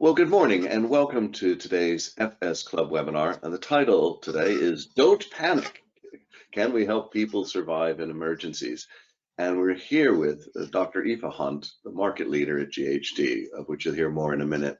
Well, good morning and welcome to today's FS Club webinar. And the title today is Don't Panic. Can we help people survive in emergencies? And we're here with Dr. Aoife Hunt, the market leader at GHD, of which you'll hear more in a minute.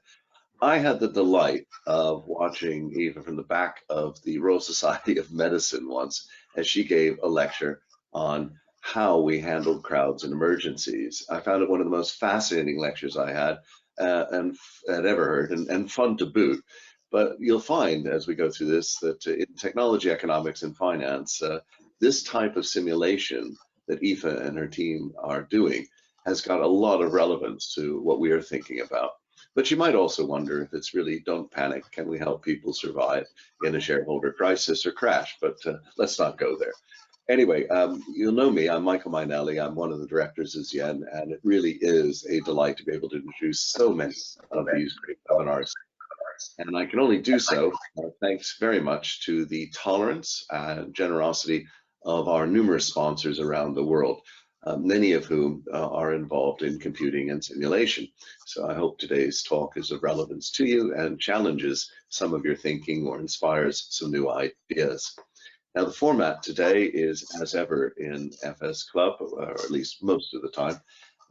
I had the delight of watching Aoife from the back of the Royal Society of Medicine once as she gave a lecture on how we handled crowds in emergencies. I found it one of the most fascinating lectures I had and had ever heard, and fun to boot. But you'll find as we go through this that in technology, economics, and finance, this type of simulation that Aoife and her team are doing has got a lot of relevance to what we are thinking about. But you might also wonder if it's really don't panic, can we help people survive in a shareholder crisis or crash? But let's not go there. Anyway, you'll know me, I'm Michael Mainelli, I'm one of the directors of Zen, and it really is a delight to be able to introduce so many of these great webinars. And I can only do so thanks very much to the tolerance and generosity of our numerous sponsors around the world, many of whom are involved in computing and simulation. So I hope today's talk is of relevance to you and challenges some of your thinking or inspires some new ideas. Now, the format today is, as ever, in FS Club, or at least most of the time.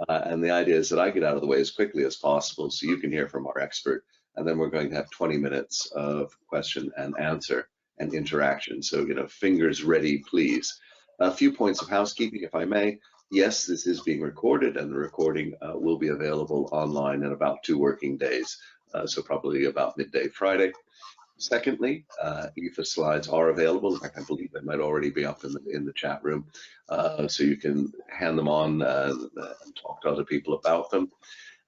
And the idea is that I get out of the way as quickly as possible so you can hear from our expert. And then we're going to have 20 minutes of question and answer and interaction. So, fingers ready, please. A few points of housekeeping, if I may. Yes, this is being recorded, and the recording will be available online in about 2 working days. So probably about midday Friday. Secondly, Aoife's slides are available. In fact, I believe they might already be up in the chat room, so you can hand them on and talk to other people about them.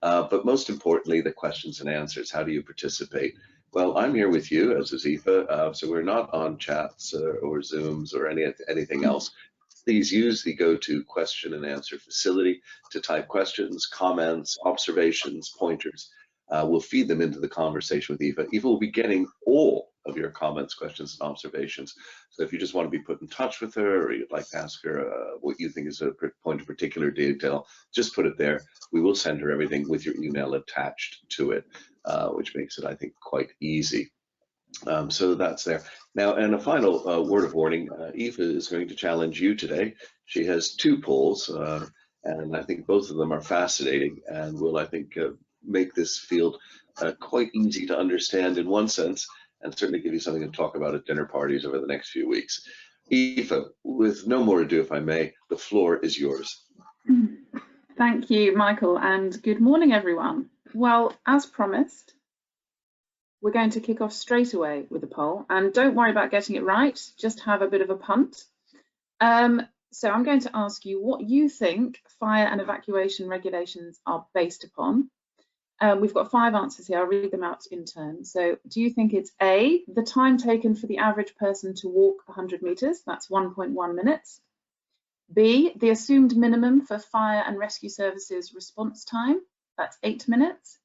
But most importantly, the questions and answers. How do you participate? Well, I'm here with you, as is Aoife, so we're not on chats or Zooms or anything else. Please use the go-to question and answer facility to type questions, comments, observations, pointers. We'll feed them into the conversation with Aoife. Aoife will be getting all of your comments, questions, and observations. So if you just want to be put in touch with her, or you'd like to ask her what you think is a point of particular detail, just put it there. We will send her everything with your email attached to it, which makes it, I think, quite easy. So that's there. Now, and a final word of warning, Aoife is going to challenge you today. She has 2 polls, and I think both of them are fascinating and will, I think, make this field quite easy to understand in one sense, and certainly give you something to talk about at dinner parties over the next few weeks. Aoife, with no more ado, if I may, the floor is yours. Thank you, Michael, and good morning, everyone. Well, as promised, we're going to kick off straight away with a poll, and don't worry about getting it right, just have a bit of a punt. So I'm going to ask you what you think fire and evacuation regulations are based upon. We've got 5 answers here. I'll read them out in turn. So do you think it's A, the time taken for the average person to walk 100 meters? That's 1.1 minutes. B, the assumed minimum for fire and rescue services response time? That's 8 minutes.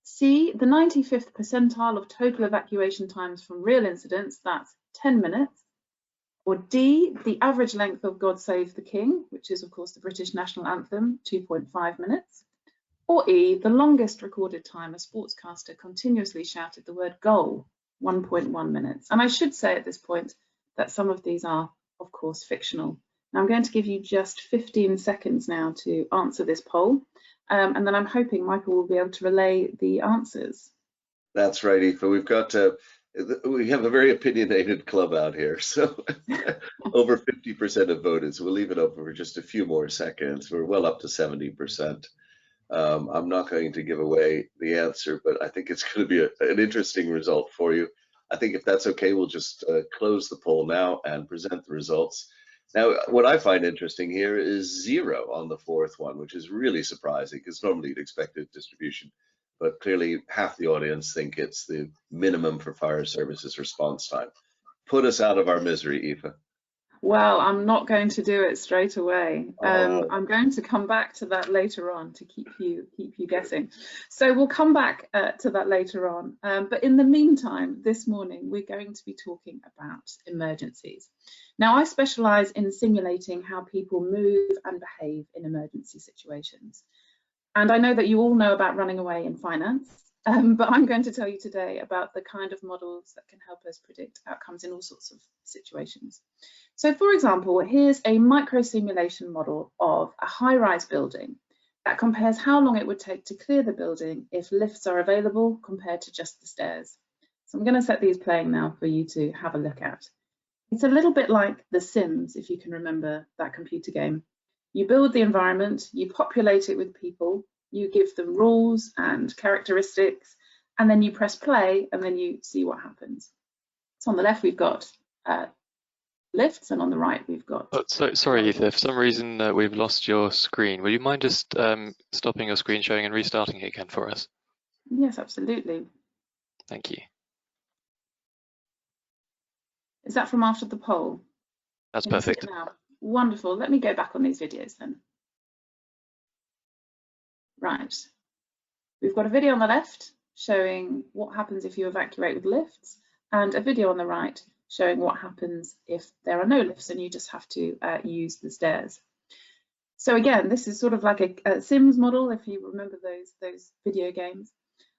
C, the 95th percentile of total evacuation times from real incidents? That's 10 minutes. Or D, the average length of God Save the King, which is, of course, the British national anthem, 2.5 minutes. Or E, the longest recorded time a sportscaster continuously shouted the word goal, 1.1 minutes. And I should say at this point that some of these are, of course, fictional. Now I'm going to give you just 15 seconds now to answer this poll, and then I'm hoping Michael will be able to relay the answers. That's right, Aoife. We have a very opinionated club out here, so over 50% have voted, so we'll leave it open for just a few more seconds. We're well up to 70%. I'm not going to give away the answer, but I think it's going to be an interesting result for you. I think if that's okay, we'll just close the poll now and present the results. Now, what I find interesting here is 0 on the 4th one, which is really surprising because normally you'd expect a distribution, but clearly half the audience think it's the minimum for fire services response time. Put us out of our misery, Aoife. Well, I'm not going to do it straight away. I'm going to come back to that later on to keep you guessing. So we'll come back to that later on. But in the meantime, this morning, we're going to be talking about emergencies. Now, I specialise in simulating how people move and behave in emergency situations. And I know that you all know about running away in finance. But I'm going to tell you today about the kind of models that can help us predict outcomes in all sorts of situations. So for example, here's a micro simulation model of a high-rise building that compares how long it would take to clear the building if lifts are available compared to just the stairs. So I'm going to set these playing now for you to have a look at. It's a little bit like The Sims, if you can remember that computer game. You build the environment, you populate it with people, you give them rules and characteristics, and then you press play and then you see what happens. So on the left we've got lifts, and on the right we've got... Sorry, Aoife, for some reason we've lost your screen. Would you mind just stopping your screen sharing and restarting it again for us? Yes, absolutely. Thank you. Is that from after the poll? That's perfect. Now? Wonderful. Let me go back on these videos then. Right. We've got a video on the left showing what happens if you evacuate with lifts, and a video on the right showing what happens if there are no lifts and you just have to use the stairs. So again, this is sort of like a Sims model, if you remember those video games.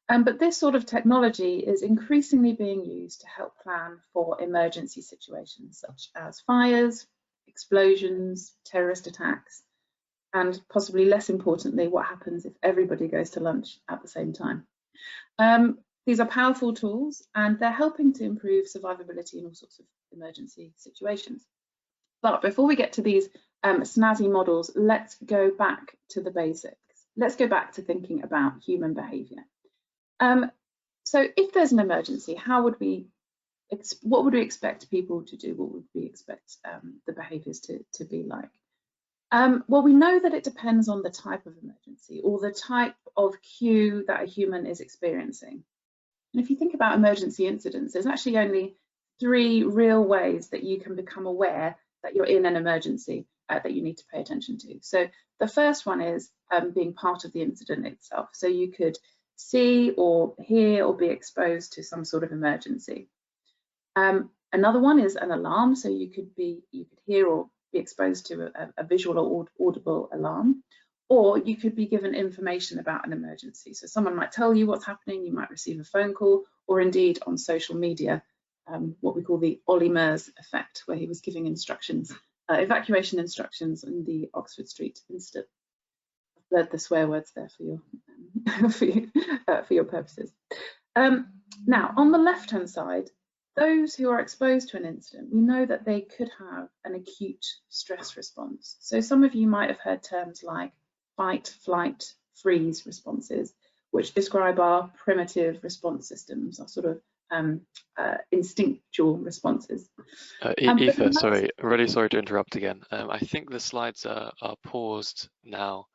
But this sort of technology is increasingly being used to help plan for emergency situations such as fires, explosions, terrorist attacks, and possibly less importantly, what happens if everybody goes to lunch at the same time. These are powerful tools, and they're helping to improve survivability in all sorts of emergency situations. But before we get to these snazzy models, let's go back to the basics. Let's go back to thinking about human behaviour. So if there's an emergency, what would we expect people to do? What would we expect the behaviours to be like? Well, we know that it depends on the type of emergency or the type of cue that a human is experiencing. And if you think about emergency incidents, there's actually only 3 real ways that you can become aware that you're in an emergency that you need to pay attention to. So the first one is being part of the incident itself. So you could see or hear or be exposed to some sort of emergency. Another one is an alarm. So you could hear or be exposed to a visual or audible alarm, or you could be given information about an emergency. So someone might tell you what's happening, you might receive a phone call, or indeed on social media, what we call the Ollie Murs effect, where he was giving instructions, evacuation instructions in the Oxford Street incident. I've blurred the swear words there for your for your purposes. Now, on the left-hand side, those who are exposed to an incident, we know that they could have an acute stress response. So some of you might have heard terms like fight, flight, freeze responses, which describe our primitive response systems, our sort of instinctual responses. Aoife, sorry, really sorry to interrupt again. I think the slides are paused now.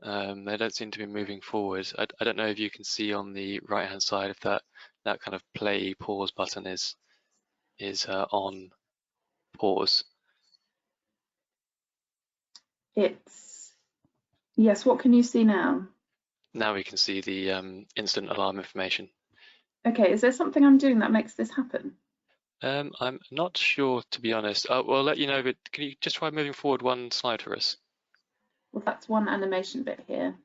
They don't seem to be moving forward. I don't know if you can see on the right-hand side if that kind of play pause button is on pause. Yes, what can you see now? Now we can see the instant alarm information. Okay, is there something I'm doing that makes this happen? I'm not sure, to be honest. Well, I'll let you know, but can you just try moving forward one slide for us? Well, that's one animation bit here.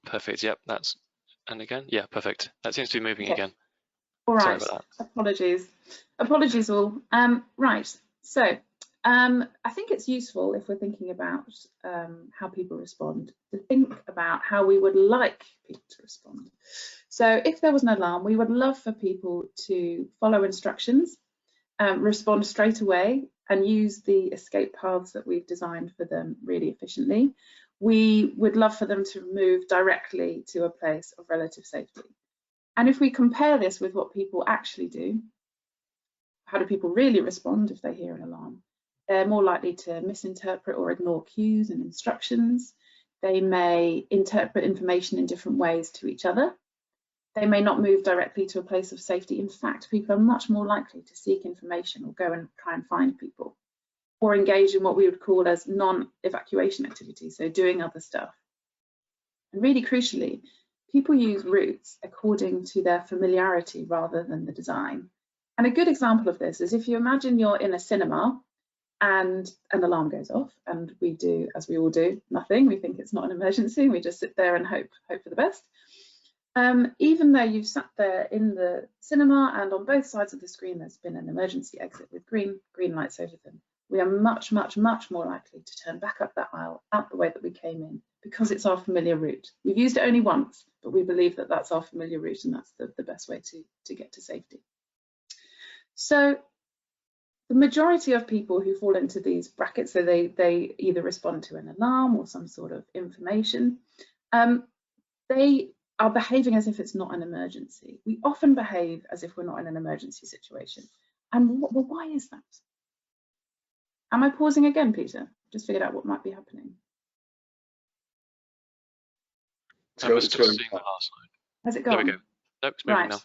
Perfect, yep, and again, yeah, perfect. That seems to be moving again. All right, sorry about that. Apologies all. Right, so I think it's useful if we're thinking about how people respond, to think about how we would like people to respond. So if there was an alarm, we would love for people to follow instructions, respond straight away, and use the escape paths that we've designed for them really efficiently. We would love for them to move directly to a place of relative safety. And if we compare this with what people actually do, how do people really respond if they hear an alarm? They're more likely to misinterpret or ignore cues and instructions. They may interpret information in different ways to each other. They may not move directly to a place of safety. In fact, people are much more likely to seek information or go and try and find people, or engage in what we would call as non-evacuation activities, so doing other stuff. And really crucially, people use routes according to their familiarity rather than the design. And a good example of this is if you imagine you're in a cinema and an alarm goes off, and we do, as we all do, nothing. We think it's not an emergency. We just sit there and hope for the best. Even though you've sat there in the cinema and on both sides of the screen there's been an emergency exit with green lights over them, we are much, much, much more likely to turn back up that aisle out the way that we came in, because it's our familiar route. We've used it only once, but we believe that that's our familiar route and that's the best way to get to safety. So the majority of people who fall into these brackets, so they either respond to an alarm or some sort of information, they are behaving as if it's not an emergency. We often behave as if we're not in an emergency situation. And well, why is that? Am I pausing again, Peter? Just figured out what might be happening. I was just seeing the last slide. Has it gone? There we go. Nope, it's moving right. now.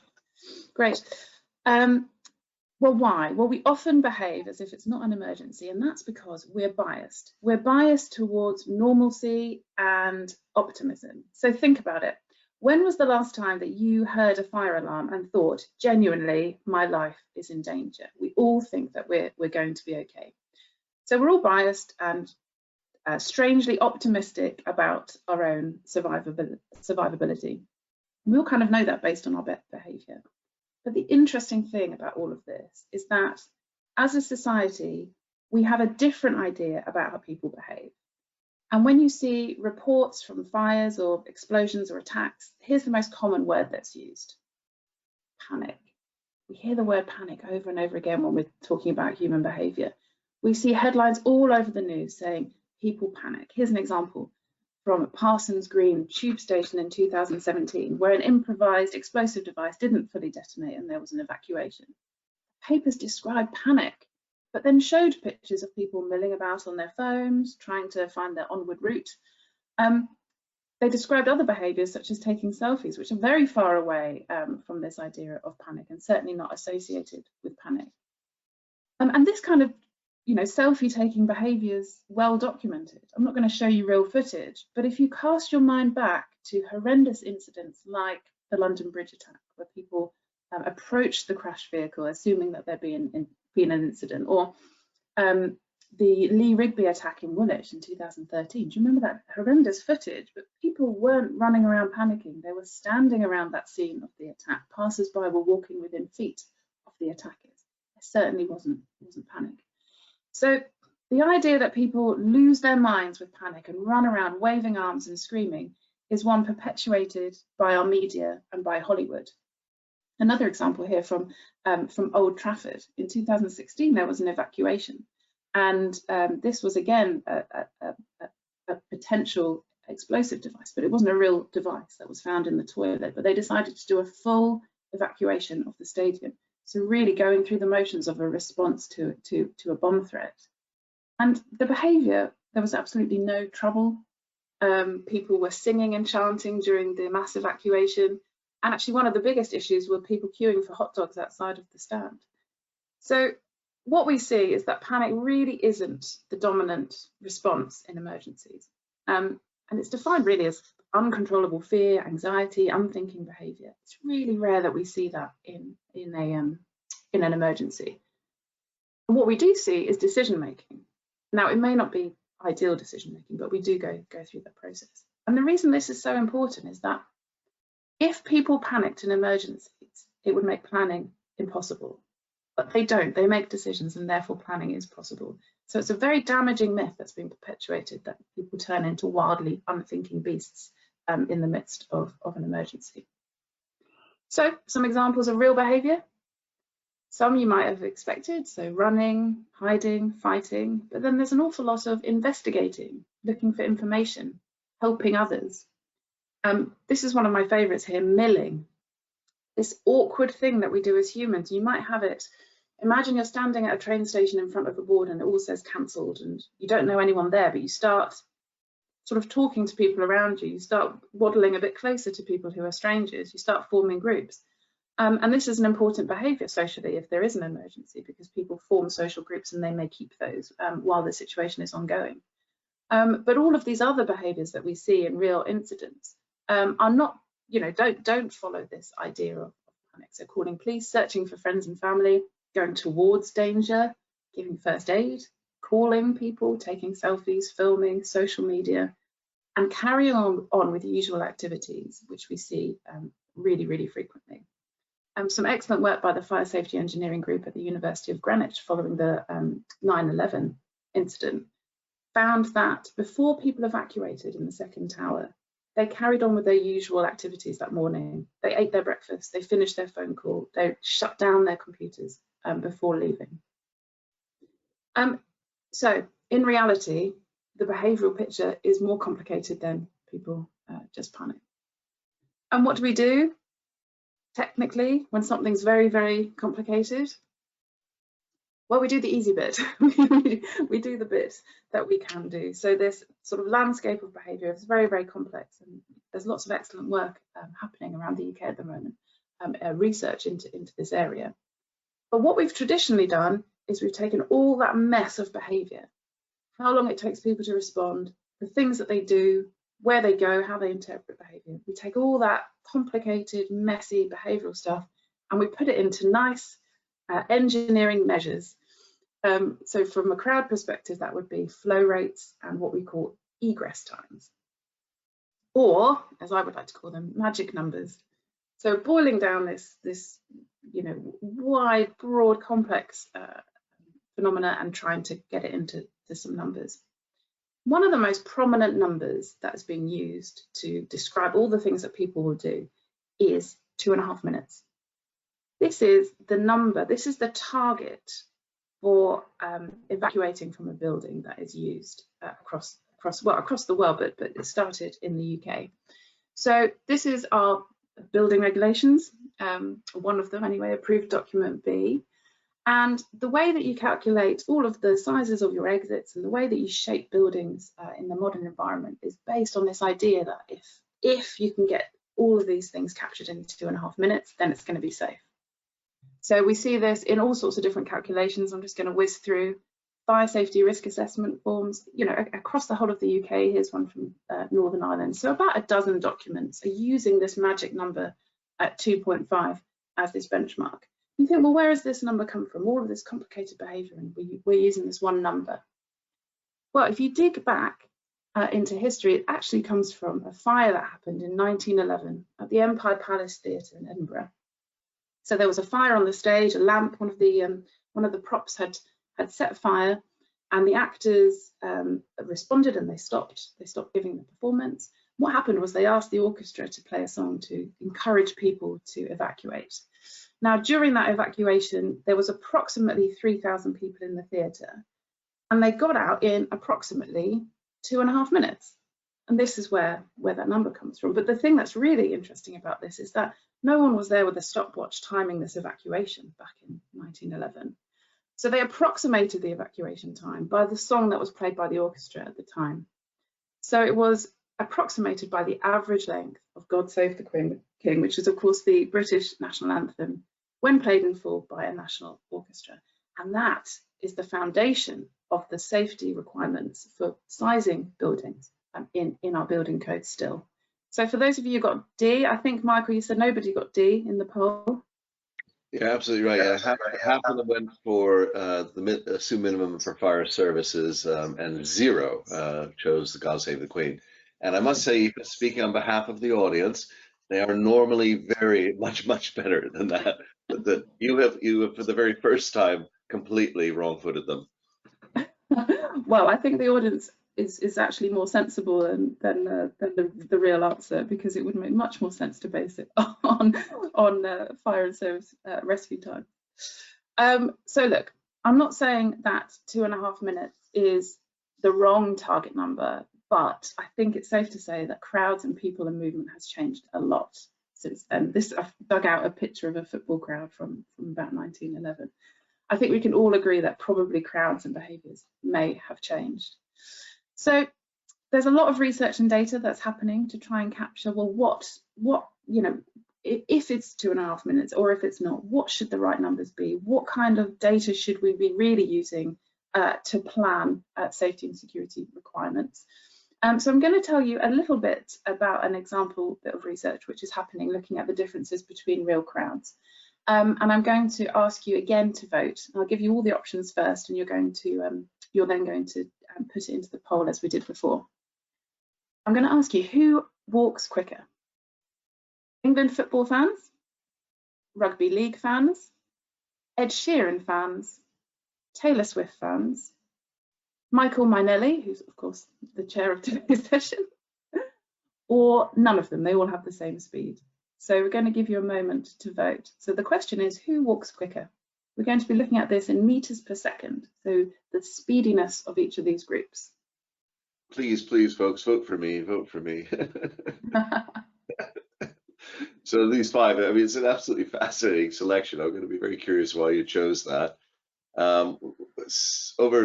Great. Well, why? Well, we often behave as if it's not an emergency, and that's because we're biased. We're biased towards normalcy and optimism. So think about it. When was the last time that you heard a fire alarm and thought, genuinely, my life is in danger? We all think that we're going to be okay. So we're all biased and strangely optimistic about our own survivability. We all kind of know that based on our behaviour. But the interesting thing about all of this is that as a society, we have a different idea about how people behave. And when you see reports from fires or explosions or attacks, here's the most common word that's used: panic. We hear the word panic over and over again when we're talking about human behaviour. We see headlines all over the news saying people panic. Here's an example from Parsons Green tube station in 2017, where an improvised explosive device didn't fully detonate and there was an evacuation. Papers described panic, but then showed pictures of people milling about on their phones, trying to find their onward route. They described other behaviours, such as taking selfies, which are very far away from this idea of panic and certainly not associated with panic. And this kind of selfie taking behaviours well documented. I'm not going to show you real footage, but if you cast your mind back to horrendous incidents like the London Bridge attack, where people approached the crash vehicle assuming that there'd been an incident, or the Lee Rigby attack in Woolwich in 2013. Do you remember that horrendous footage? But people weren't running around panicking. They were standing around that scene of the attack. Passers-by were walking within feet of the attackers. There certainly wasn't panic. So the idea that people lose their minds with panic and run around waving arms and screaming is one perpetuated by our media and by Hollywood. Another example here from Old Trafford. In 2016, there was an evacuation. And this was, again, a potential explosive device, but it wasn't a real device that was found in the toilet. But they decided to do a full evacuation of the stadium. So really going through the motions of a response to a bomb threat. And the behaviour, there was absolutely no trouble. People were singing and chanting during the mass evacuation. And actually one of the biggest issues were people queuing for hot dogs outside of the stand. So what we see is that panic really isn't the dominant response in emergencies. And it's defined really as uncontrollable fear, anxiety, unthinking behaviour. It's really rare that we see that in an emergency. And what we do see is decision making. Now, it may not be ideal decision making, but we do go through that process. And the reason this is so important is that if people panicked in emergencies, it would make planning impossible. But they don't. They make decisions, and therefore planning is possible. So it's a very damaging myth that's been perpetuated that people turn into wildly unthinking beasts in the midst of an emergency. So some examples of real behaviour. Some you might have expected, so running, hiding, fighting, but then there's an awful lot of investigating, looking for information, helping others. This is one of my favourites here, milling. This awkward thing that we do as humans. You might have it. Imagine you're standing at a train station in front of a board and it all says cancelled and you don't know anyone there, but you start sort of talking to people around you. You start waddling a bit closer to people who are strangers. You start forming groups. And this is an important behaviour socially if there is an emergency, because people form social groups and they may keep those while the situation is ongoing. But all of these other behaviours that we see in real incidents are not, don't follow this idea of panic. So calling police, searching for friends and family, going towards danger, giving first aid, calling people, taking selfies, filming, social media. and carrying on with the usual activities, which we see really, really frequently. Some excellent work by the Fire Safety Engineering group at the University of Greenwich following the 9/11 incident found that before people evacuated in the second tower, they carried on with their usual activities that morning. They ate their breakfast, they finished their phone call, they shut down their computers before leaving. So in reality, the behavioural picture is more complicated than people just panic. And what do we do technically when something's very, very complicated? Well, we do the easy bit. We do the bit that we can do. So this sort of landscape of behaviour is very, very complex, and there's lots of excellent work happening around the UK at the moment, research into this area. But what we've traditionally done is we've taken all that mess of behaviour, how long it takes people to respond, the things that they do, where they go, how they interpret behaviour. We take all that complicated, messy behavioural stuff and we put it into nice engineering measures. So from a crowd perspective, that would be flow rates and what we call egress times, or as I would like to call them, magic numbers. So boiling down this wide, broad, complex phenomena and trying to get it into some numbers. One of the most prominent numbers that is being used to describe all the things that people will do is 2.5 minutes. This is the number, this is the target for evacuating from a building that is used across the world, but it started in the UK. So this is our building regulations, one of them anyway, approved document B. And the way that you calculate all of the sizes of your exits and the way that you shape buildings in the modern environment is based on this idea that if you can get all of these things captured in 2.5 minutes, then it's going to be safe. So we see this in all sorts of different calculations. I'm just going to whiz through fire safety risk assessment forms, across the whole of the UK. Here's one from Northern Ireland. So about a dozen documents are using this magic number at 2.5 as this benchmark. You think, well, where has this number come from? All of this complicated behaviour, and we're using this one number. Well, if you dig back into history, it actually comes from a fire that happened in 1911 at the Empire Palace Theatre in Edinburgh. So there was a fire on the stage, a lamp, one of the props had set fire, and the actors responded and they stopped giving the performance. What happened was they asked the orchestra to play a song to encourage people to evacuate. Now, during that evacuation, there was approximately 3,000 people in the theatre, and they got out in approximately 2.5 minutes. And this is where that number comes from. But the thing that's really interesting about this is that no one was there with a stopwatch timing this evacuation back in 1911. So they approximated the evacuation time by the song that was played by the orchestra at the time. So it was approximated by the average length of God Save the King, which is of course the British national anthem, when played in full by a national orchestra. And that is the foundation of the safety requirements for sizing buildings in our building code still. So for those of you who got D, I think, Michael, you said nobody got D in the poll. Yeah, absolutely right. Yeah, half of them went for the assumed minimum for fire services, and 0 chose the God Save the Queen. And I must say, speaking on behalf of the audience, they are normally very much better than that. But that you have for the very first time completely wrong-footed them. Well, I think the audience is actually more sensible than the real answer, because it would make much more sense to base it on fire and service rescue time. So look, I'm not saying that 2.5 minutes is the wrong target number, but I think it's safe to say that crowds and people and movement has changed a lot since then. I've dug out a picture of a football crowd from about 1911. I think we can all agree that probably crowds and behaviours may have changed. So there's a lot of research and data that's happening to try and capture, well, what if it's 2.5 minutes, or if it's not, what should the right numbers be? What kind of data should we be really using to plan safety and security requirements? So I'm going to tell you a little bit about an example bit of research which is happening, looking at the differences between real crowds. And I'm going to ask you again to vote. I'll give you all the options first, and you're then going to put it into the poll as we did before. I'm going to ask you, who walks quicker? England football fans, rugby league fans, Ed Sheeran fans, Taylor Swift fans, Michael Mainelli, who's of course the chair of today's session, or none of them. They all have the same speed. So we're going to give you a moment to vote. So the question is, who walks quicker? We're going to be looking at this in meters per second, so the speediness of each of these groups. Please, please, folks, vote for me. Vote for me. So these five, I mean, it's an absolutely fascinating selection. I'm going to be very curious why you chose that. Over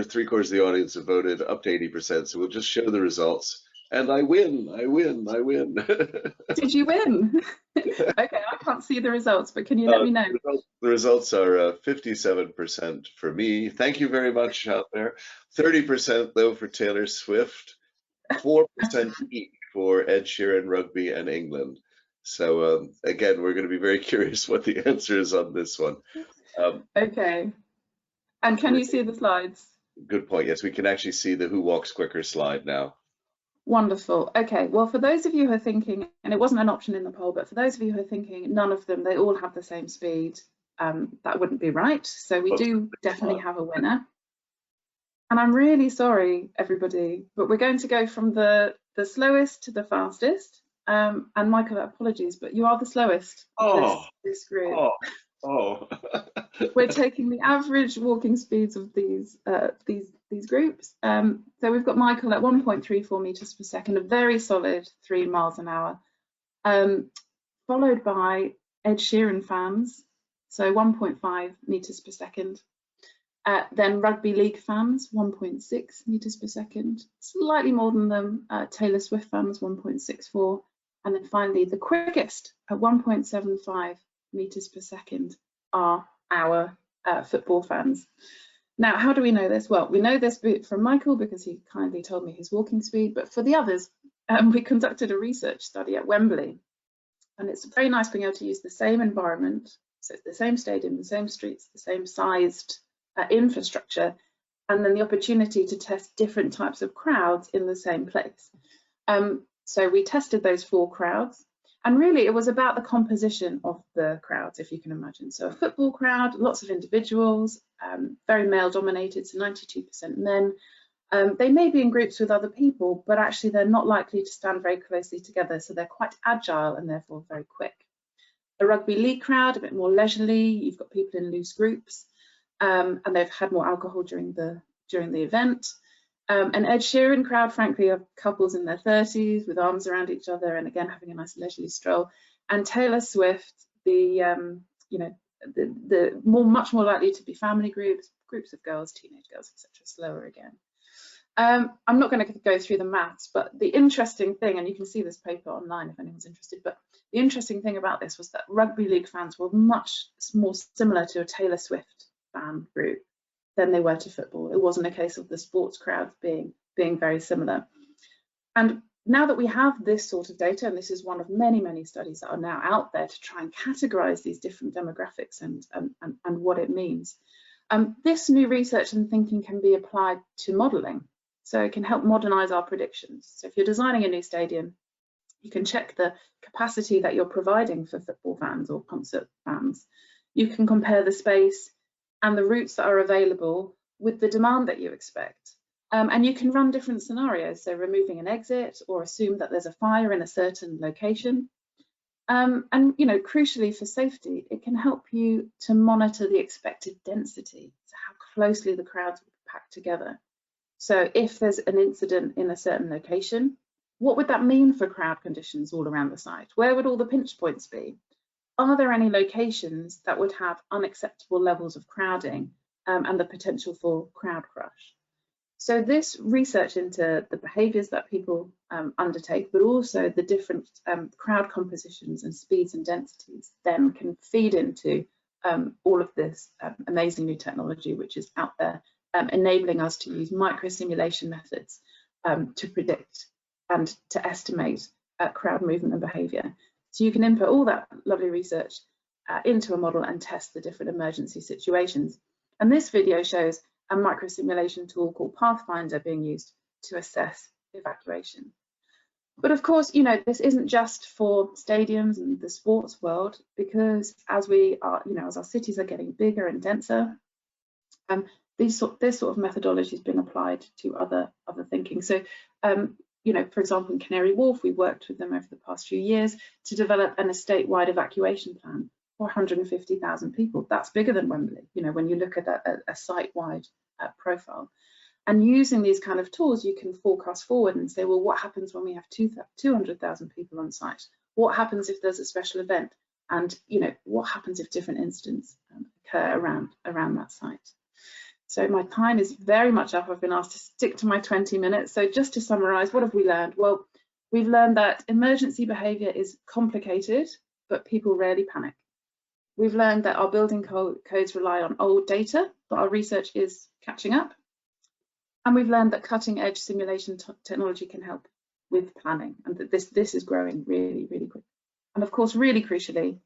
3/4 of the audience have voted, up to 80%. So we'll just show the results. And I win, I win, I win. Did you win? Okay, I can't see the results, but can you let me know? The results are 57% for me. Thank you very much out there. 30% though for Taylor Swift, 4% each for Ed Sheeran, rugby, and England. So again, we're going to be very curious what the answer is on this one. Okay. And can you see the slides? Good point. Yes, we can actually see the who walks quicker slide now. Wonderful. Okay, well, for those of you who are thinking, and it wasn't an option in the poll, but for those of you who are thinking none of them, they all have the same speed, that wouldn't be right. So we do definitely have a winner. And I'm really sorry, everybody, but we're going to go from the slowest to the fastest. And Michael, apologies, but you are the slowest of this group. We're taking the average walking speeds of these groups. So we've got Michael at 1.34 meters per second, a very solid 3 miles an hour, followed by Ed Sheeran fans, so 1.5 meters per second. Then rugby league fans, 1.6 meters per second, slightly more than them. Taylor Swift fans, 1.64. And then finally, the quickest at 1.75 meters per second are our football fans. Now, how do we know this? Well, we know this from Michael because he kindly told me his walking speed, but for the others, we conducted a research study at Wembley. And it's very nice being able to use the same environment, so it's the same stadium, the same streets, the same sized infrastructure, and then the opportunity to test different types of crowds in the same place. So we tested those 4 crowds, and really it was about the composition of the crowds, if you can imagine. So a football crowd, lots of individuals, very male dominated, so 92% men. They may be in groups with other people, but actually they're not likely to stand very closely together, so they're quite agile and therefore very quick. A rugby league crowd, a bit more leisurely, you've got people in loose groups, and they've had more alcohol during the event. An Ed Sheeran crowd, frankly, are couples in their 30s with arms around each other and again having a nice leisurely stroll. And Taylor Swift, much more likely to be family groups of girls, teenage girls, etc. Slower again. I'm not going to go through the maths, but the interesting thing, and you can see this paper online if anyone's interested, but the interesting thing about this was that rugby league fans were much more similar to a Taylor Swift fan group than they were to football. It wasn't a case of the sports crowds being very similar. And now that we have this sort of data, and this is one of many, many studies that are now out there to try and categorize these different demographics and what it means, this new research and thinking can be applied to modeling. So it can help modernize our predictions. So if you're designing a new stadium, you can check the capacity that you're providing for football fans or concert fans. You can compare the space and the routes that are available with the demand that you expect. And you can run different scenarios, so removing an exit or assume that there's a fire in a certain location. And crucially for safety, it can help you to monitor the expected density, so how closely the crowds will be packed together. So if there's an incident in a certain location, what would that mean for crowd conditions all around the site? Where would all the pinch points be? Are there any locations that would have unacceptable levels of crowding and the potential for crowd crush? So this research into the behaviours that people undertake, but also the different crowd compositions and speeds and densities, then can feed into all of this amazing new technology which is out there, enabling us to use micro-simulation methods to predict and to estimate crowd movement and behaviour. So you can input all that lovely research into a model and test the different emergency situations. And this video shows a micro-simulation tool called Pathfinder being used to assess evacuation. But of course, you know, this isn't just for stadiums and the sports world, because as we are, you know, as our cities are getting bigger and denser, this sort of methodology is being applied to other thinking. So, you know, for example, in Canary Wharf, we worked with them over the past few years to develop an estate-wide evacuation plan for 150,000 people. That's bigger than Wembley, you know, when you look at a site-wide profile. And using these kind of tools, you can forecast forward and say, well, what happens when we have 200,000 people on site? What happens if there's a special event? And, you know, what happens if different incidents occur around that site? So my time is very much up. I've been asked to stick to my 20 minutes. So just to summarize, what have we learned? Well, we've learned that emergency behavior is complicated, but people rarely panic. We've learned that our building codes rely on old data, but our research is catching up. And we've learned that cutting edge simulation technology can help with planning, and that this is growing really, really quick. And of course, really crucially,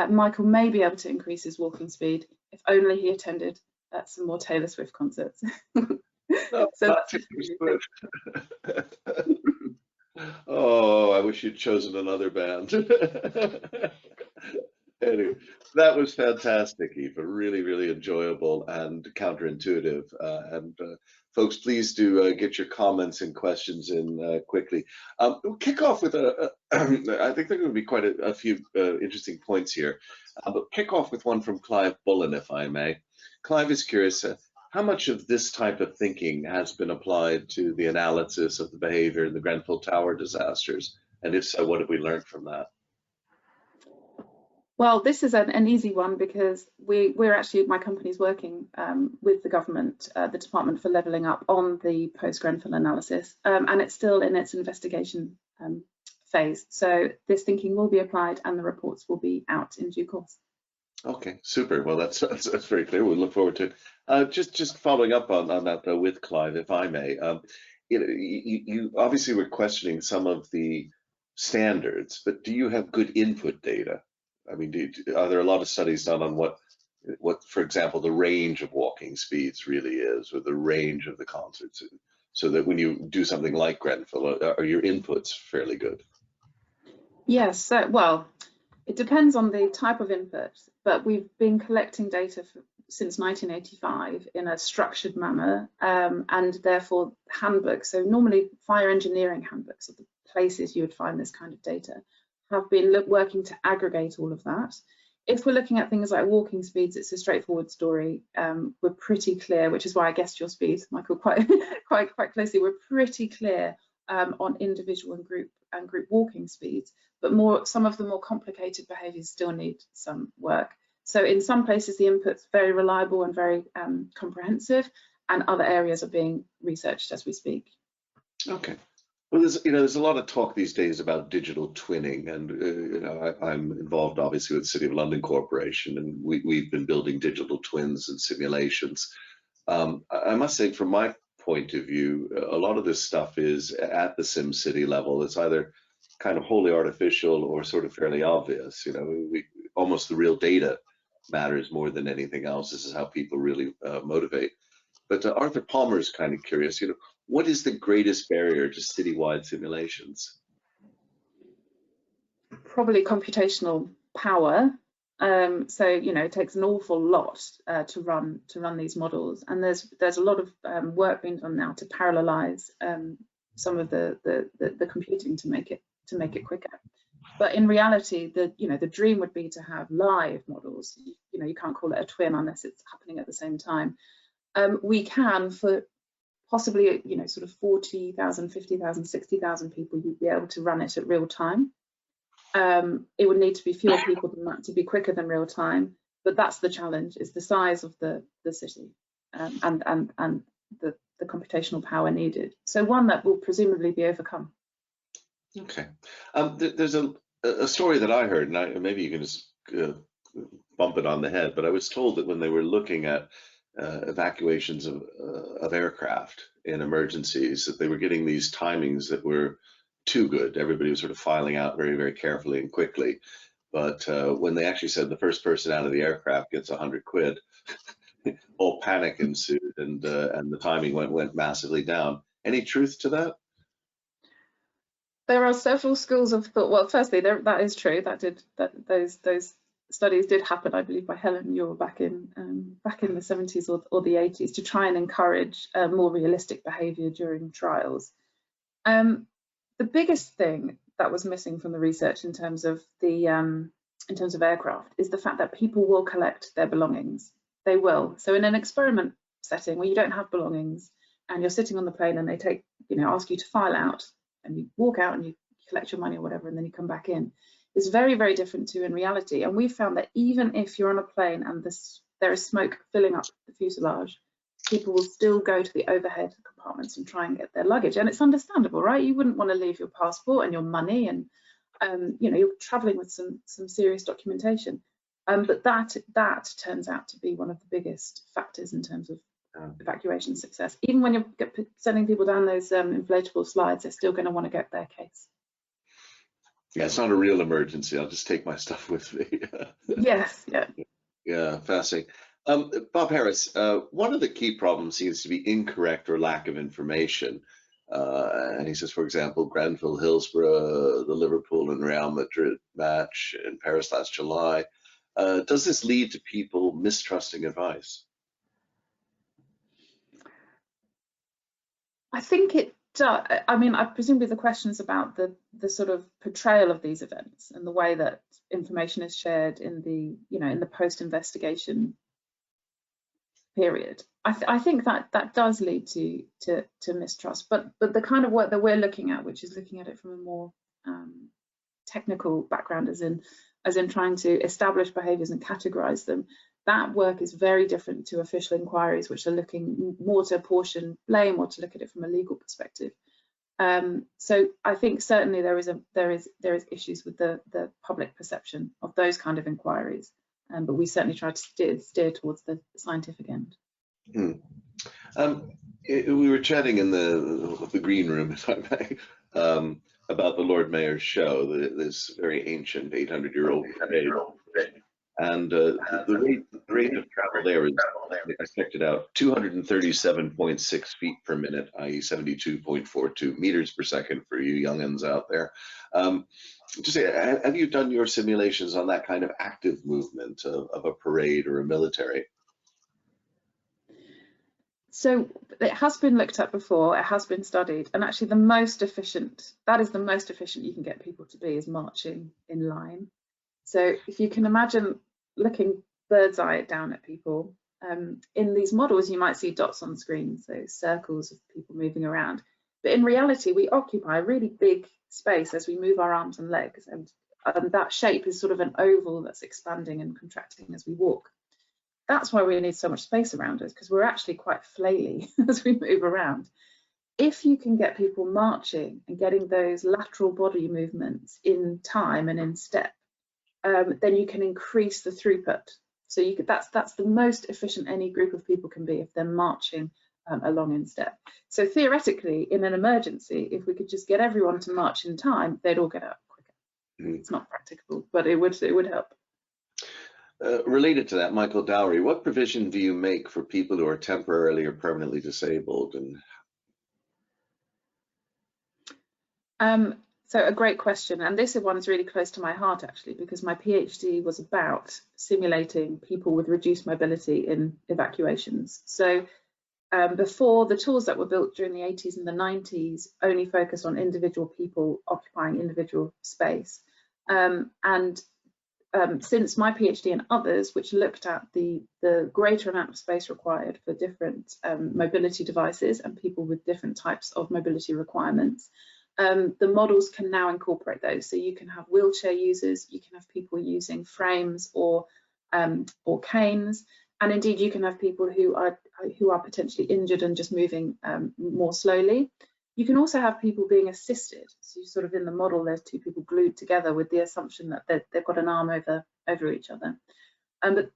Michael may be able to increase his walking speed if only he attended some more Taylor Swift concerts. No, So oh, I wish you'd chosen another band. Anyway, that was fantastic, Aoife. Really, really enjoyable and counterintuitive. Folks, please do get your comments and questions in quickly. We'll kick off with I think there are going to be quite a few interesting points here. But kick off with one from Clive Bullen, if I may. Clive is curious, how much of this type of thinking has been applied to the analysis of the behavior in the Grenfell Tower disasters? And if so, what have we learned from that? Well, this is an easy one, because we're actually, my company's working with the government, the Department for Levelling Up, on the post-Grenfell analysis, and it's still in its investigation phase. So this thinking will be applied and the reports will be out in due course. Okay, super. Well, that's very clear. We'll look forward to it. Just following up on that though, with Clive, if I may. You know, you obviously were questioning some of the standards, but do you have good input data? I mean, are there a lot of studies done on what, for example, the range of walking speeds really is, or the range of the concerts, so that when you do something like Grenfell, are your inputs fairly good? Yes, well, it depends on the type of input, but we've been collecting data since 1985 in a structured manner, and therefore handbooks, so normally fire engineering handbooks are the places you would find this kind of data, have been working to aggregate all of that. If we're looking at things like walking speeds, it's a straightforward story. We're pretty clear, which is why I guessed your speed, Michael, quite closely. We're pretty clear on individual and group walking speeds, but some of the more complicated behaviours still need some work. So in some places, the input's very reliable and very comprehensive, and other areas are being researched as we speak. Okay. Well, there's a lot of talk these days about digital twinning, and I'm involved obviously with the City of London Corporation, and we've been building digital twins and simulations. I must say, from my point of view, a lot of this stuff is at the SimCity level. It's either kind of wholly artificial or sort of fairly obvious. You know, almost the real data matters more than anything else. This is how people really motivate. But Arthur Palmer is kind of curious, you know, what is the greatest barrier to citywide simulations? Probably computational power. So, you know, it takes an awful lot to run these models, and there's a lot of work being done now to parallelize some of the computing to make it quicker. But in reality, the dream would be to have live models. You know, you can't call it a twin unless it's happening at the same time. We can, for possibly, you know, sort of 40,000, 50,000, 60,000 people, you'd be able to run it at real time. It would need to be fewer people than that to be quicker than real time, but that's the challenge, is the size of the city and the computational power needed. So one that will presumably be overcome. Okay. There's a story that I heard, and maybe you can just bump it on the head, but I was told that when they were looking at evacuations of aircraft in emergencies, that they were getting these timings that were too good. Everybody was sort of filing out very, very carefully and quickly. But when they actually said the first person out of the aircraft gets 100 quid, all panic ensued, and the timing went massively down. Any truth to that? There are several schools of thought. Well, firstly, that is true. Those studies did happen, I believe, by Helen Muir back in the 70s or the 80s to try and encourage more realistic behaviour during trials. The biggest thing that was missing from the research in terms of aircraft is the fact that people will collect their belongings. They will. So in an experiment setting where you don't have belongings and you're sitting on the plane and they ask you to file out, and you walk out and you collect your money or whatever, and then you come back in. It's very, very different to in reality. And we've found that even if you're on a plane and there is smoke filling up the fuselage, people will still go to the overhead compartments and try and get their luggage. And it's understandable, right? You wouldn't want to leave your passport and your money, and you're traveling with some serious documentation. But that turns out to be one of the biggest factors in terms of evacuation success. Even when you're sending people down those inflatable slides, they're still going to want to get their case. Yeah, it's not a real emergency. I'll just take my stuff with me. Yes, yeah. Yeah, fascinating. Bob Harris, one of the key problems seems to be incorrect or lack of information. And he says, for example, Grenfell, Hillsborough, the Liverpool and Real Madrid match in Paris last July. Does this lead to people mistrusting advice? I think it does. I mean, presumably the question is about the sort of portrayal of these events and the way that information is shared in the post-investigation period. I think that does lead to mistrust. But the kind of work that we're looking at, which is looking at it from a more technical background, as in trying to establish behaviours and categorise them, that work is very different to official inquiries, which are looking more to apportion blame or to look at it from a legal perspective. So I think certainly there is issues with the public perception of those kind of inquiries, but we certainly try to steer towards the scientific end. We were chatting in the green room, if I may, about the Lord Mayor's show, this very ancient 800-year-old parade. And the rate of travel there is, I checked it out, 237.6 feet per minute, i.e. 72.42 meters per second for you young'uns out there. Just have you done your simulations on that kind of active movement of a parade or a military? So it has been looked at before, it has been studied, and actually the most efficient you can get people to be is marching in line. So if you can imagine looking bird's eye down at people, in these models you might see dots on screen, so circles of people moving around. But in reality, we occupy a really big space as we move our arms and legs, and that shape is sort of an oval that's expanding and contracting as we walk. That's why we need so much space around us, because we're actually quite flaily as we move around. If you can get people marching and getting those lateral body movements in time and in step, then you can increase the throughput. So that's the most efficient any group of people can be if they're marching along in step. So theoretically, in an emergency, if we could just get everyone to march in time, they'd all get out quicker. It's not practicable, but it would help. Related to that, Michael Dowry, what provision do you make for people who are temporarily or permanently disabled? And so a great question, and this one is really close to my heart actually, because my PhD was about simulating people with reduced mobility in evacuations. So before, the tools that were built during the 80s and the 90s only focused on individual people occupying individual space. Since my PhD and others, which looked at the greater amount of space required for different mobility devices and people with different types of mobility requirements, the models can now incorporate those. So you can have wheelchair users, you can have people using frames or canes, and indeed you can have people who are potentially injured and just moving more slowly. You can also have people being assisted. So you sort of in the model, there's two people glued together with the assumption that they've got an arm over each other. But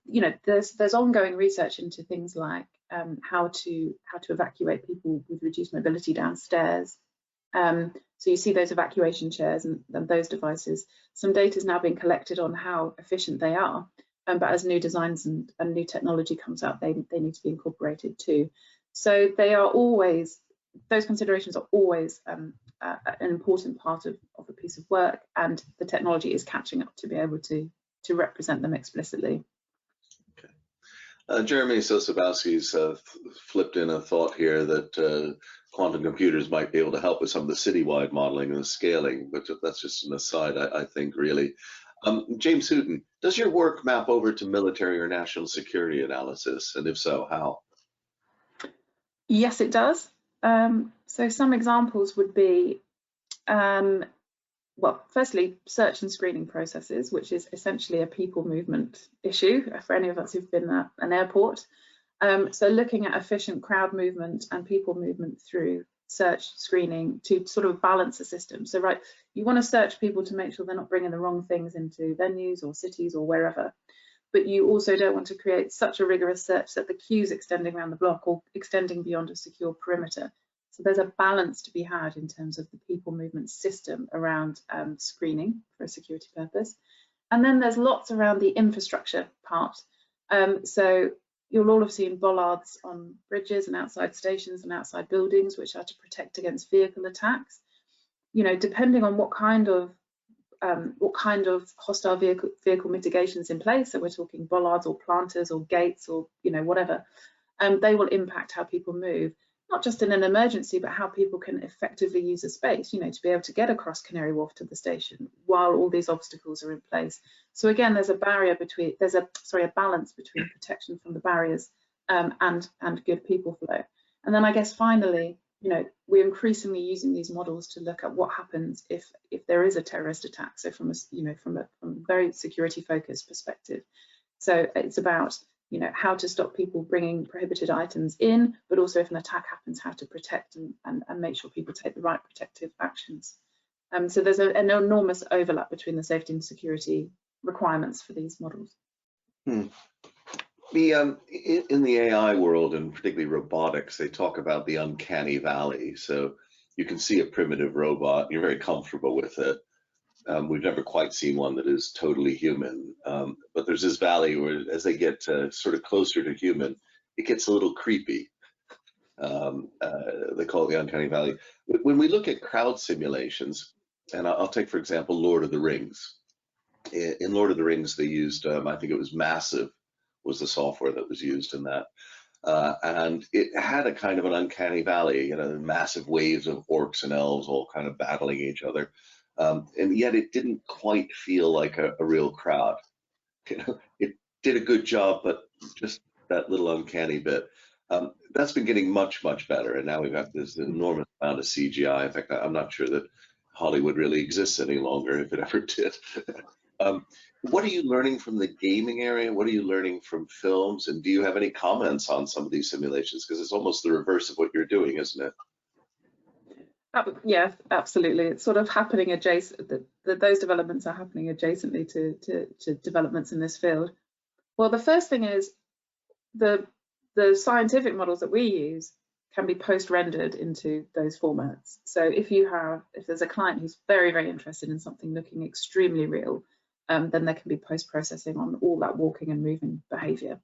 there's ongoing research into things like how to evacuate people with reduced mobility downstairs. So you see those evacuation chairs and those devices. Some data is now being collected on how efficient they are, but as new designs and new technology comes out, they need to be incorporated too. So they are always, those considerations are always an important part of a piece of work, and the technology is catching up to be able to represent them explicitly. Jeremy Sosabowski's flipped in a thought here that quantum computers might be able to help with some of the citywide modeling and the scaling, but that's just an aside, I think, really. James Hooton, does your work map over to military or national security analysis? And if so, how? Yes, it does. So some examples would be, well, firstly, search and screening processes, which is essentially a people movement issue for any of us who've been at an airport. So looking at efficient crowd movement and people movement through search screening to sort of balance the system. So right, you want to search people to make sure they're not bringing the wrong things into venues or cities or wherever, but you also don't want to create such a rigorous search that the queue's extending around the block or extending beyond a secure perimeter. So there's a balance to be had in terms of the people movement system around screening for a security purpose. And then there's lots around the infrastructure part. So you'll all have seen bollards on bridges and outside stations and outside buildings, which are to protect against vehicle attacks. You know, depending on what kind of hostile vehicle mitigations in place, so we're talking bollards or planters or gates or, you know, whatever, they will impact how people move, not just in an emergency, but how people can effectively use a space, you know, to be able to get across Canary Wharf to the station while all these obstacles are in place. So again, there's a barrier between, a balance between protection from the barriers and good people flow. And then I guess finally, you know, we're increasingly using these models to look at what happens if there is a terrorist attack. So from a very security focused perspective. So it's about, you know, how to stop people bringing prohibited items in, but also if an attack happens, how to protect and make sure people take the right protective actions. So there's an enormous overlap between the safety and security requirements for these models. In the AI world, and particularly robotics, they talk about the uncanny valley. So you can see a primitive robot, you're very comfortable with it. We've never quite seen one that is totally human, but there's this valley where as they get sort of closer to human, it gets a little creepy. They call it the uncanny valley. When we look at crowd simulations, and I'll take, for example, Lord of the Rings. In Lord of the Rings, they used, I think it was Massive, was the software that was used in that. And it had a kind of an uncanny valley, you know, massive waves of orcs and elves all kind of battling each other. And yet it didn't quite feel like a real crowd. You know, it did a good job, but just that little uncanny bit. That's been getting much, much better. And now we've got this enormous amount of CGI. In fact, I'm not sure that Hollywood really exists any longer, if it ever did. What are you learning from the gaming area? What are you learning from films? And do you have any comments on some of these simulations? Because it's almost the reverse of what you're doing, isn't it? Yeah, absolutely. It's sort of happening adjacent, those developments are happening adjacently to developments in this field. Well, the first thing is the scientific models that we use can be post-rendered into those formats. So if there's a client who's very, very interested in something looking extremely real, then there can be post-processing on all that walking and moving behaviour.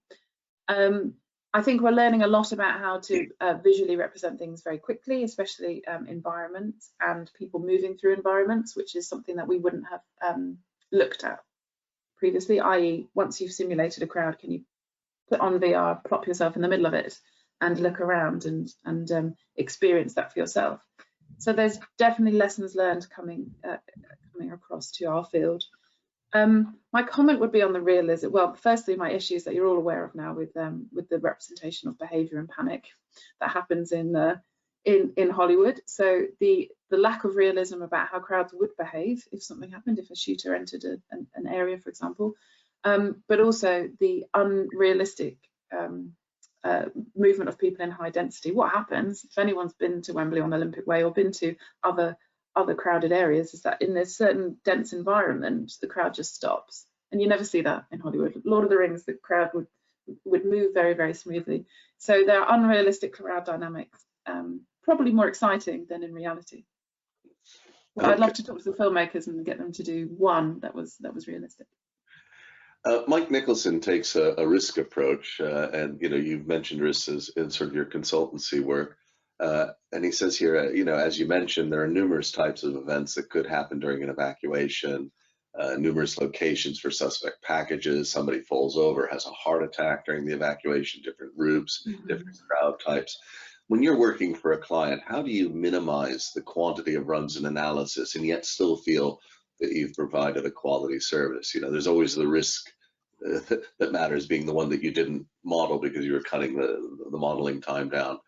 I think we're learning a lot about how to visually represent things very quickly, especially environments and people moving through environments, which is something that we wouldn't have looked at previously, i.e. once you've simulated a crowd, can you put on VR, plop yourself in the middle of it and look around and experience that for yourself. So there's definitely lessons learned coming across to our field. My comment would be on the realism. Well, firstly, my issues that you're all aware of now with the representation of behaviour and panic that happens in Hollywood. So the lack of realism about how crowds would behave if something happened, if a shooter entered an area, for example, but also the unrealistic movement of people in high density. What happens if anyone's been to Wembley on Olympic Way or been to other crowded areas is that in this certain dense environment, the crowd just stops. And you never see that in Hollywood. Lord of the Rings, the crowd would move very, very smoothly. So there are unrealistic crowd dynamics, probably more exciting than in reality. Well, I'd love to talk to the filmmakers and get them to do one that was realistic. Mike Nicholson takes a risk approach, and you know, you've mentioned risks in sort of your consultancy work. And he says here, you know, as you mentioned, there are numerous types of events that could happen during an evacuation, numerous locations for suspect packages, somebody falls over, has a heart attack during the evacuation, different groups, different crowd types. When you're working for a client, how do you minimize the quantity of runs and analysis and yet still feel that you've provided a quality service? You know, there's always the risk that matters, being the one that you didn't model because you were cutting the modeling time down.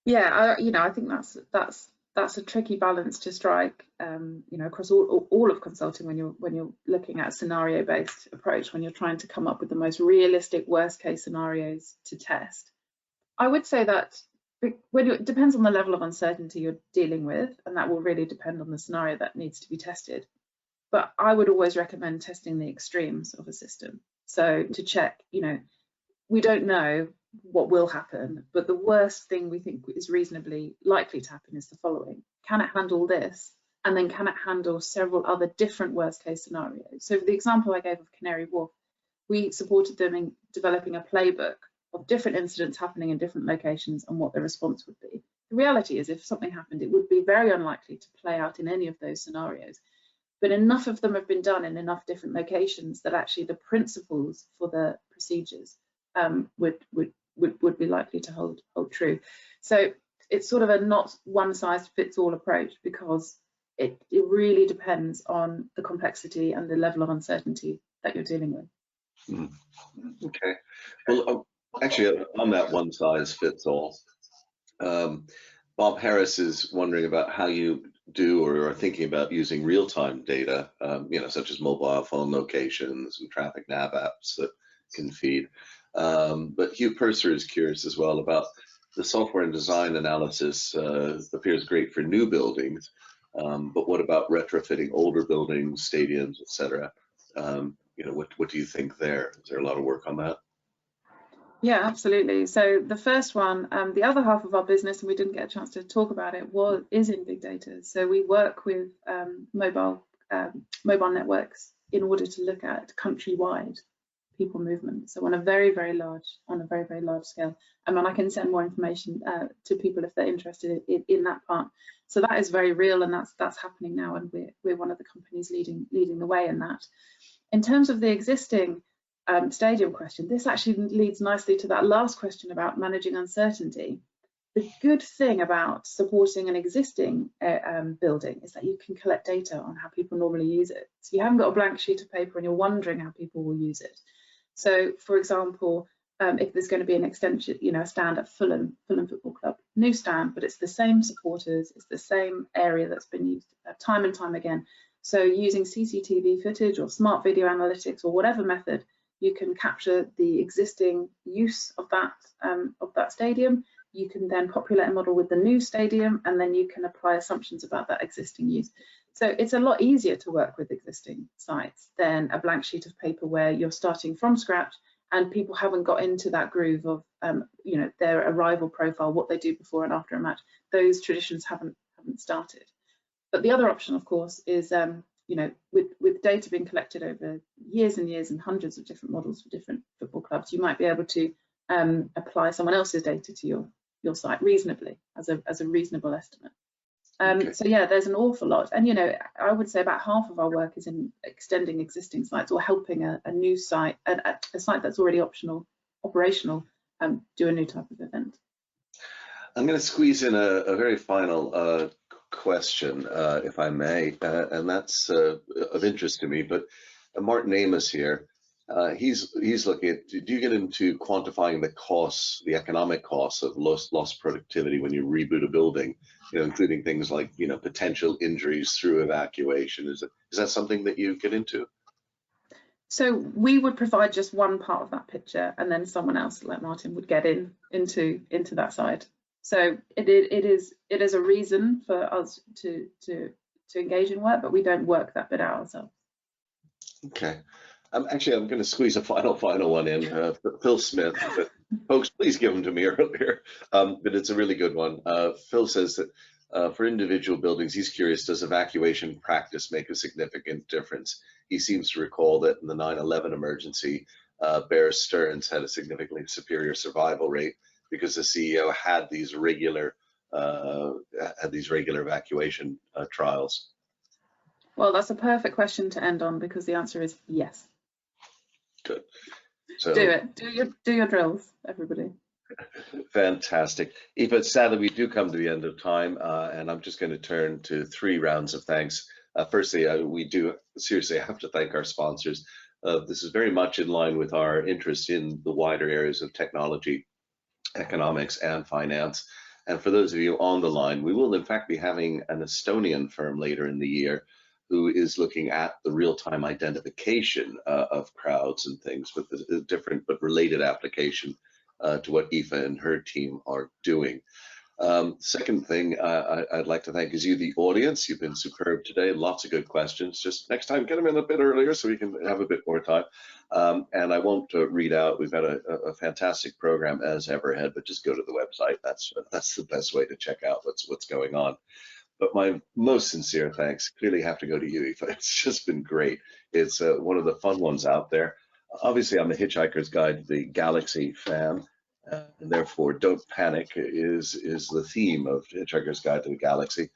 Yeah, you know, I think that's a tricky balance to strike, you know, across all of consulting when you're looking at a scenario-based approach, when you're trying to come up with the most realistic worst-case scenarios to test. I would say that it depends on the level of uncertainty you're dealing with, and that will really depend on the scenario that needs to be tested. But I would always recommend testing the extremes of a system. So to check, you know, we don't know what will happen, but the worst thing we think is reasonably likely to happen is the following. Can it handle this? And then can it handle several other different worst case scenarios? So for the example I gave of Canary Wharf, we supported them in developing a playbook of different incidents happening in different locations and what the response would be. The reality is, if something happened, it would be very unlikely to play out in any of those scenarios. But enough of them have been done in enough different locations that actually the principles for the procedures would be likely to hold true. So it's sort of a not one size fits all approach, because it really depends on the complexity and the level of uncertainty that you're dealing with. Okay. Well, actually, on that one size fits all, Bob Harris is wondering about how you do or are thinking about using real-time data, you know, such as mobile phone locations and traffic nav apps that can feed. But Hugh Purser is curious as well about the software and design analysis. Appears great for new buildings, but what about retrofitting older buildings, stadiums, etc.? You know, what do you think there? Is there a lot of work on that? Yeah, absolutely. So the first one, the other half of our business, and we didn't get a chance to talk about it, is in big data. So we work with mobile networks in order to look at countrywide people movement. So on a very large scale. And I can send more information to people if they're interested in that part. So that is very real, and that's happening now, and we're one of the companies leading the way in that. In terms of the existing stadium question, this actually leads nicely to that last question about managing uncertainty. The good thing about supporting an existing building is that you can collect data on how people normally use it. So you haven't got a blank sheet of paper and you're wondering how people will use it. So, for example, if there's going to be an extension, you know, a stand at Fulham Football Club, new stand, but it's the same supporters, it's the same area that's been used time and time again. So using CCTV footage or smart video analytics or whatever method, you can capture the existing use of that stadium. You can then populate a model with the new stadium, and then you can apply assumptions about that existing use. So it's a lot easier to work with existing sites than a blank sheet of paper where you're starting from scratch and people haven't got into that groove of you know, their arrival profile, what they do before and after a match. Those traditions haven't started. But the other option, of course, is you know, with data being collected over years and years and hundreds of different models for different football clubs, you might be able to apply someone else's data to your site reasonably, as a reasonable estimate. Okay. So yeah, there's an awful lot, and you know, I would say about half of our work is in extending existing sites or helping a new site, a site that's already operational, do a new type of event. I'm going to squeeze in a very final question, if I may, and that's of interest to me. But Martin Amos here, he's looking at, do you get into quantifying the costs, the economic costs of lost productivity when you reboot a building, you know, including things like, you know, potential injuries through evacuation? Is that something that you get into? So we would provide just one part of that picture, and then someone else like Martin would get into that side. So it is a reason for us to engage in work, but we don't work that bit out ourselves. Okay. Actually, I'm going to squeeze a final one in. Phil Smith, but folks, please give them to me earlier. But it's a really good one. Phil says that for individual buildings, he's curious, does evacuation practice make a significant difference? He seems to recall that in the 9/11 emergency, Bear Stearns had a significantly superior survival rate because the CEO had these regular evacuation trials? Well, that's a perfect question to end on, because the answer is yes. Good. So do it. Do your drills, everybody. Fantastic. Aoife, sadly, we do come to the end of time, and I'm just going to turn to 3 rounds of thanks. Firstly, we do seriously have to thank our sponsors. This is very much in line with our interest in the wider areas of technology, economics, and finance. And for those of you on the line, we will in fact be having an Estonian firm later in the year who is looking at the real-time identification of crowds and things, with a different but related application to what Aoife and her team are doing. Second thing I'd like to thank is you, the audience. You've been superb today. Lots of good questions. Just next time, get them in a bit earlier so we can have a bit more time. And I won't read out. We've got a fantastic program as ever ahead, but just go to the website. That's the best way to check out what's going on. But my most sincere thanks clearly have to go to you, Aoife. It's just been great. It's one of the fun ones out there. Obviously, I'm a Hitchhiker's Guide to the Galaxy fan. And therefore, Don't Panic is the theme of Hitchhiker's Guide to the Galaxy.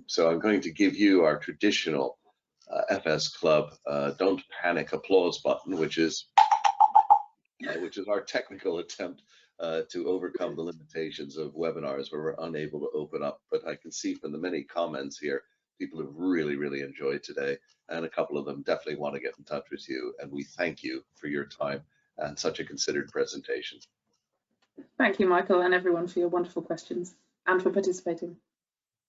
So I'm going to give you our traditional FS Club Don't Panic applause button, which is our technical attempt to overcome the limitations of webinars where we're unable to open up. But I can see from the many comments here, people have really, really enjoyed today, and a couple of them definitely want to get in touch with you. And we thank you for your time and such a considered presentation. Thank you, Michael, and everyone for your wonderful questions and for participating.